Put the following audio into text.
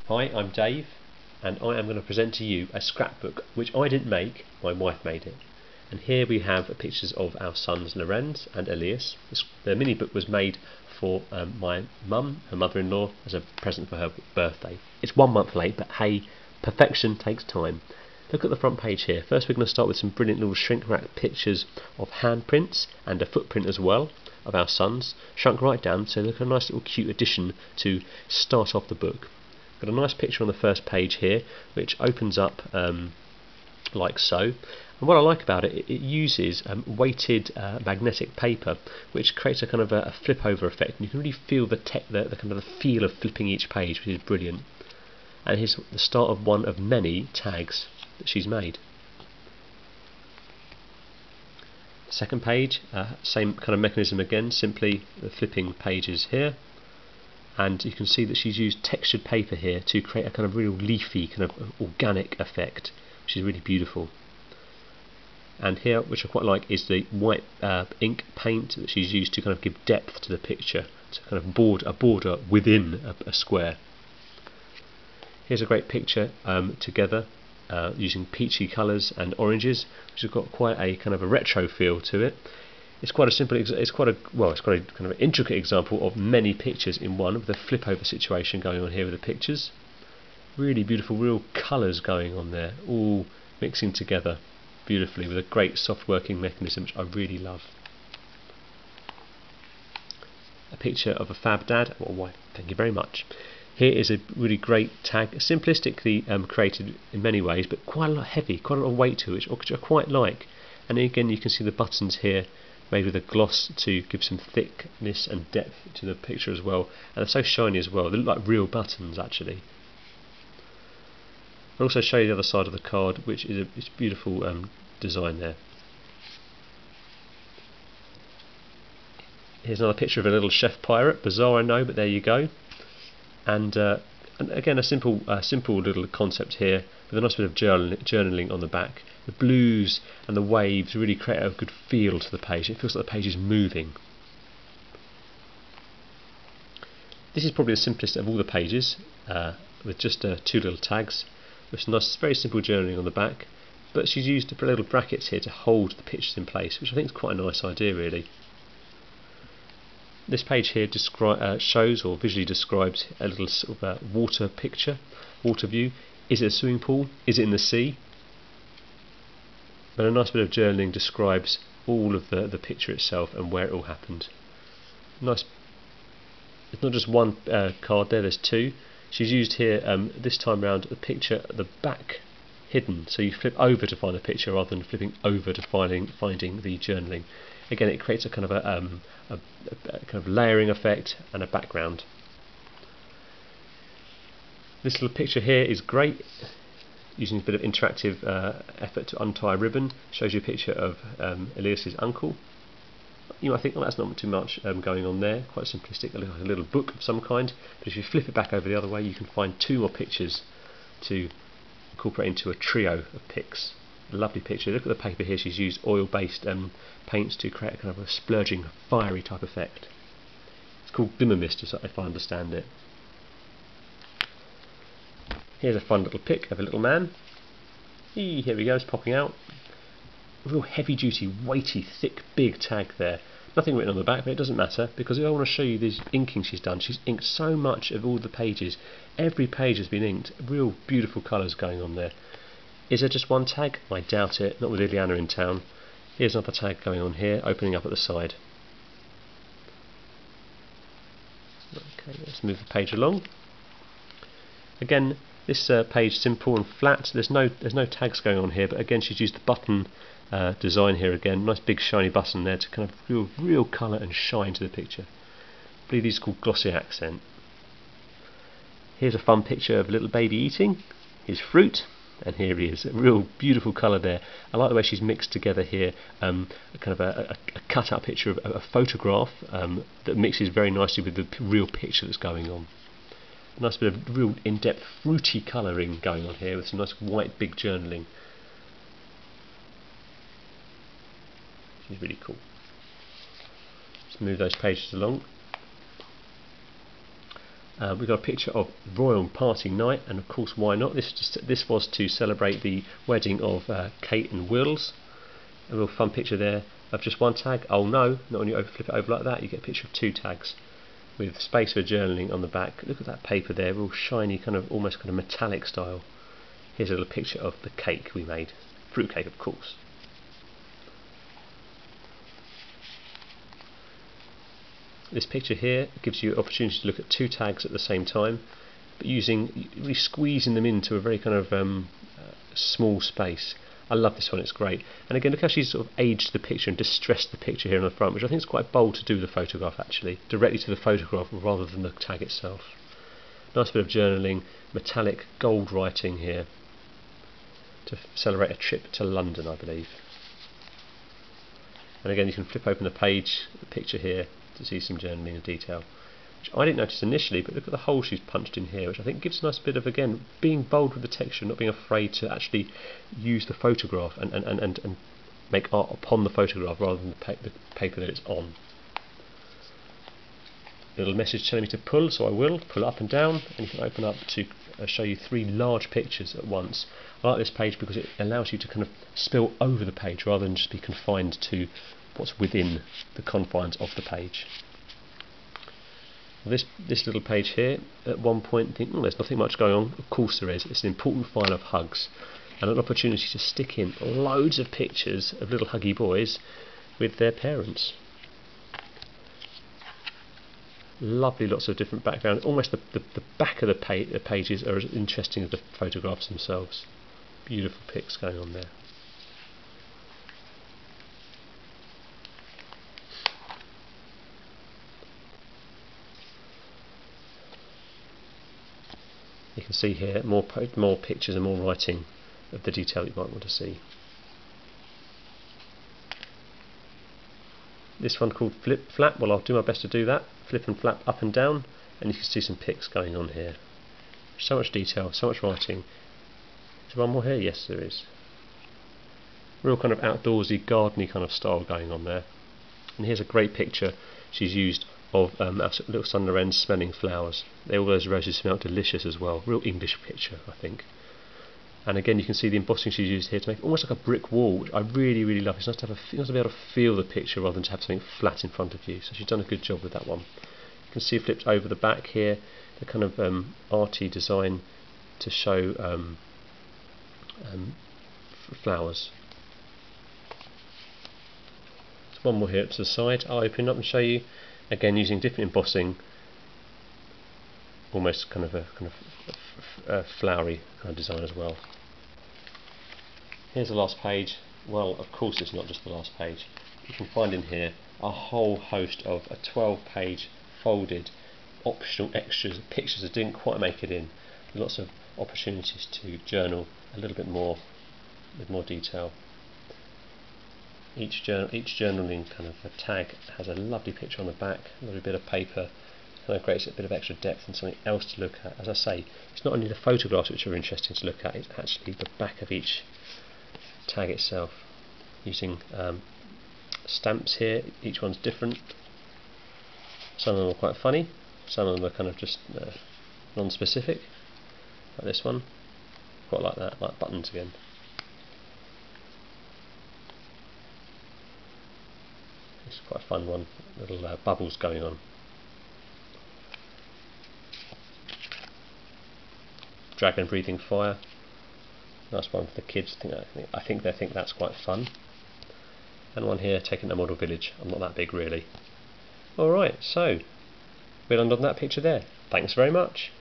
Hi, I'm Dave, and I am going to present to you a scrapbook which I didn't make, my wife made it. And here we have pictures of our sons Lorenz and Elias. The mini book was made for my mum, her mother-in-law, as a present for her birthday. It's 1 month late, but hey, perfection takes time. Look at the front page here. First we're going to start with some brilliant little shrink wrap pictures of handprints and a footprint as well of our sons, shrunk right down, so look at a nice little cute addition to start off the book. Got a nice picture on the first page here which opens up like so, and what I like about it, it uses weighted magnetic paper which creates a kind of a flip over effect, and you can really feel the kind of the feel of flipping each page, which is brilliant. And here's the start of one of many tags that she's made. Second page, same kind of mechanism again, simply the flipping pages here. And you can see that she's used textured paper here to create a kind of real leafy, kind of organic effect, which is really beautiful. And here, which I quite like, is the white ink paint that she's used to kind of give depth to the picture, to kind of a border within a square. Here's a great picture together using peachy colours and oranges, which has got quite a kind of a retro feel to it. It's quite a simple. It's quite a kind of intricate example of many pictures in one, with a flip over situation going on here with the pictures. Really beautiful, real colours going on there, all mixing together beautifully with a great soft working mechanism, which I really love. A picture of a fab dad or wife. Thank you very much. Here is a really great tag, simplistically created in many ways, but quite a lot heavy, quite a lot of weight to it, which I quite like. And again, you can see the buttons here, made with a gloss to give some thickness and depth to the picture as well, and they're so shiny as well. They look like real buttons actually. I'll also show you the other side of the card, which is a beautiful design there. Here's another picture of a little chef pirate. Bizarre, I know, but there you go. And again, a simple little concept here with a nice bit of journaling on the back. The blues and the waves really create a good feel to the page. It feels like the page is moving. This is probably the simplest of all the pages, with just 2 little tags with some nice, very simple journaling on the back. But she's used little brackets here to hold the pictures in place, which I think is quite a nice idea, really. This page here shows or visually describes a little sort of water picture, water view. Is it a swimming pool? Is it in the sea? But a nice bit of journaling describes all of the picture itself and where it all happened. Nice. It's not just one card there, there's 2. She's used here this time round the picture at the back hidden, so you flip over to find the picture rather than flipping over to finding the journaling. Again, it creates a kind of a kind of layering effect and a background. This little picture here is great, using a bit of interactive effort to untie a ribbon. Shows you a picture of Elias's uncle. You might think, well, that's not too much going on there, quite simplistic, like a little book of some kind. But if you flip it back over the other way, you can find 2 more pictures to incorporate into a trio of pics. A lovely picture. Look at the paper here. She's used oil-based paints to create a kind of a splurging, fiery type effect. It's called glimmer mist, if I understand it. Here's a fun little pic of a little man. Here we go, it's popping out. A real heavy-duty, weighty, thick, big tag there. Nothing written on the back, but it doesn't matter, because I want to show you this inking she's done. She's inked so much of all the pages. Every page has been inked. Real beautiful colours going on there. Is there just one tag? I doubt it, not with Ileana in town. Here's another tag going on here, opening up at the side. Okay, let's move the page along. Again, this page simple and flat. There's no tags going on here, but again she's used the button design here again. Nice big shiny button there to kind of real colour and shine to the picture. I believe these are called glossy accent. Here's a fun picture of a little baby eating his fruit. And here he is, a real beautiful colour there. I like the way she's mixed together here, kind of a cut-out picture of a photograph that mixes very nicely with the real picture that's going on. A nice bit of real in-depth fruity colouring going on here with some nice white big journaling. Which is really cool. Let's move those pages along. We've got a picture of royal party night, and of course, why not? This was to celebrate the wedding of Kate and Wills. A real fun picture there of just one tag. Oh no, not when you flip it over like that, you get a picture of 2 tags with space for journaling on the back. Look at that paper there, real shiny, almost kind of metallic style. Here's a little picture of the cake we made, fruit cake of course. This picture here gives you an opportunity to look at 2 tags at the same time, but really squeezing them into a very kind of small space. I love this one, it's great. And again, look how she's sort of aged the picture and distressed the picture here on the front, which I think is quite bold to do with the photograph actually, directly to the photograph rather than the tag itself. Nice bit of journaling, metallic gold writing here, to celebrate a trip to London, I believe. And again, you can flip open the picture here, to see some journaling in detail, which I didn't notice initially, but look at the hole she's punched in here, which I think gives a nice bit of, again, being bold with the texture, not being afraid to actually use the photograph and make art upon the photograph rather than the paper that it's on. Little message telling me to pull, so I will pull up and down, and you can open up to show you 3 large pictures at once. I like this page because it allows you to kind of spill over the page rather than just be confined to what's within the confines of the page. This little page here, at one point think, there's nothing much going on. Of course there is. It's an important file of hugs and an opportunity to stick in loads of pictures of little huggy boys with their parents. Lovely, lots of different backgrounds. Almost the back of the pages are as interesting as the photographs themselves. Beautiful pics going on there. You can see here more pictures and more writing of the detail you might want to see. This one called Flip Flap, well I'll do my best to do that. Flip and flap up and down, and you can see some pics going on here. So much detail, so much writing. Is there one more here? Yes there is. Real kind of outdoorsy, gardeny kind of style going on there. And here's a great picture she's used of our little son Lorenz smelling flowers. All those roses smell delicious as well. Real English picture, I think. And again, you can see the embossing she's used here to make almost like a brick wall, which I really, really love. It's nice to be able to feel the picture rather than to have something flat in front of you. So she's done a good job with that one. You can see flipped over the back here, the kind of arty design to show flowers. There's one more here to the side. I'll open up and show you. Again, using different embossing, almost kind of a flowery kind of design as well. Here's the last page. Well, of course it's not just the last page. You can find in here a whole host of a 12-page folded optional extras, pictures that didn't quite make it in. Lots of opportunities to journal a little bit more with more detail. Each journaling kind of a tag has a lovely picture on the back, a lovely bit of paper, kind of creates a bit of extra depth and something else to look at. As I say, it's not only the photographs which are interesting to look at, it's actually the back of each tag itself. Using stamps here, each one's different. Some of them are quite funny, some of them are kind of just non-specific, like this one. Quite like that, like buttons again. It's quite a fun one, little bubbles going on. Dragon breathing fire, nice one for the kids. I think they think that's quite fun. And one here taking a model village. I'm not that big really. Alright, so we'll end on that picture there. Thanks very much.